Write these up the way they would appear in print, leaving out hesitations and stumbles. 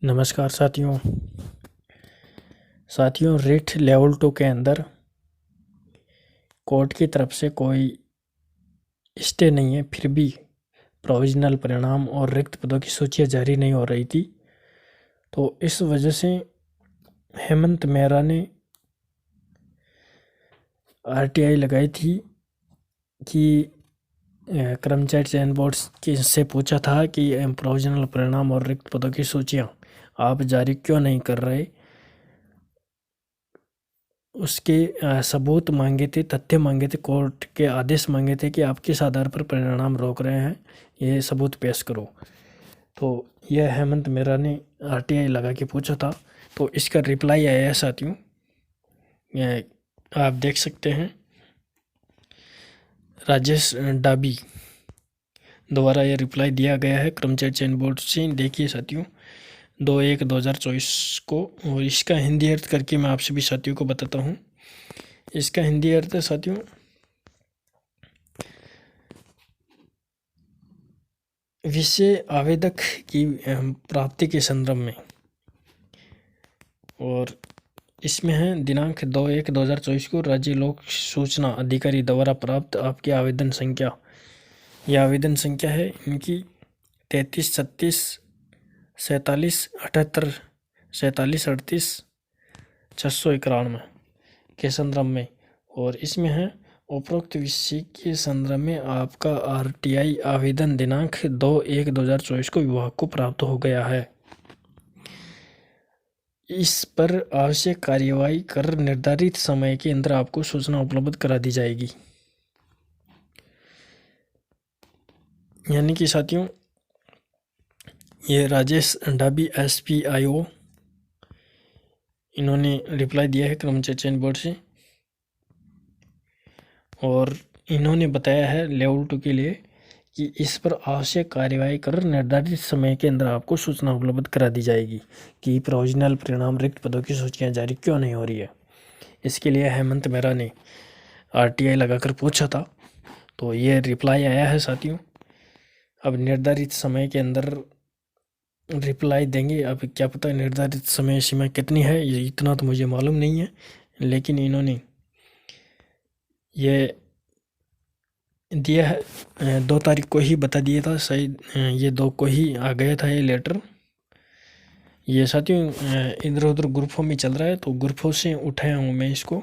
नमस्कार साथियों writ level 2 के अंदर कोर्ट की तरफ से कोई स्टे नहीं है, फिर भी प्रोविजनल परिणाम और रिक्त पदों की सूचियाँ जारी नहीं हो रही थी। तो इस वजह से हेमंत मेहरा ने आरटीआई लगाई थी कि कर्मचारी चयन बोर्ड से पूछा था कि प्रोविजनल परिणाम और रिक्त पदों की सूचियाँ आप जारी क्यों नहीं कर रहे। उसके सबूत मांगे थे, तथ्य मांगे थे, कोर्ट के आदेश मांगे थे कि आप किस आधार पर परिणाम रोक रहे हैं, ये सबूत पेश करो। तो यह हेमंत मेहरा ने आरटीआई लगा के पूछा था। तो इसका रिप्लाई आया है साथियों, आप देख सकते हैं। राजेश डाबी द्वारा यह रिप्लाई दिया गया है कर्मचारी चयन बोर्ड से। देखिए साथियों, 2/1/2024 को। और इसका हिंदी अर्थ करके मैं आप सभी साथियों को बताता हूँ। इसका हिंदी अर्थ है साथियों, विषय आवेदक की प्राप्ति के संदर्भ में। और इसमें है दिनांक 2/1/2024 को राज्य लोक सूचना अधिकारी द्वारा प्राप्त आपकी आवेदन संख्या। यह आवेदन संख्या है इनकी 33 36 47 78 47 38 691 के संदर्भ में। और इसमें है उपरोक्त विषय के संदर्भ में आपका आरटीआई आवेदन दिनांक 2/1/2024 को विभाग को प्राप्त हो गया है। इस पर आवश्यक कार्यवाही कर निर्धारित समय के अंदर आपको सूचना उपलब्ध करा दी जाएगी। यानी कि साथियों, ये राजेश डाबी SPIO इन्होंने रिप्लाई दिया है कर्मचारी चयन बोर्ड से। और इन्होंने बताया है लेवल 2 के लिए कि इस पर आवश्यक कार्यवाही कर निर्धारित समय के अंदर आपको सूचना उपलब्ध करा दी जाएगी कि प्रोविजनल परिणाम रिक्त पदों की सूचियाँ जारी क्यों नहीं हो रही है। इसके लिए हेमंत मेहरा ने आरटीआई लगाकर पूछा था। तो ये रिप्लाई आया है साथियों। अब निर्धारित समय के अंदर रिप्लाई देंगे। अब क्या पता निर्धारित समय सीमा कितनी है, ये इतना तो मुझे मालूम नहीं है, लेकिन इन्होंने ये दिया है। 2 तारीख को ही बता दिया था शायद, ये 2 को ही आ गया था ये लेटर। ये साथियों इधर उधर ग्रुपों में चल रहा है, तो ग्रुपों से उठाया हूँ मैं इसको।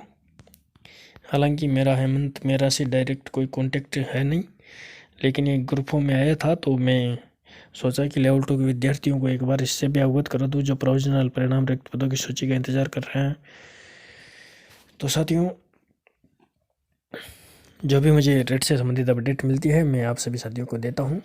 हालांकि मेरा हेमंत मेहरा से डायरेक्ट कोई कांटेक्ट है नहीं, लेकिन ये ग्रुपों में आया था। तो मैं सोचा कि लेवल 2 के विद्यार्थियों को एक बार इससे भी अवगत करा दूँ जो प्रोविजनल परिणाम रिक्त पदों की सूची का इंतजार कर रहे हैं। तो साथियों, जो भी मुझे रेट से संबंधित अपडेट मिलती है मैं आप सभी साथियों को देता हूँ।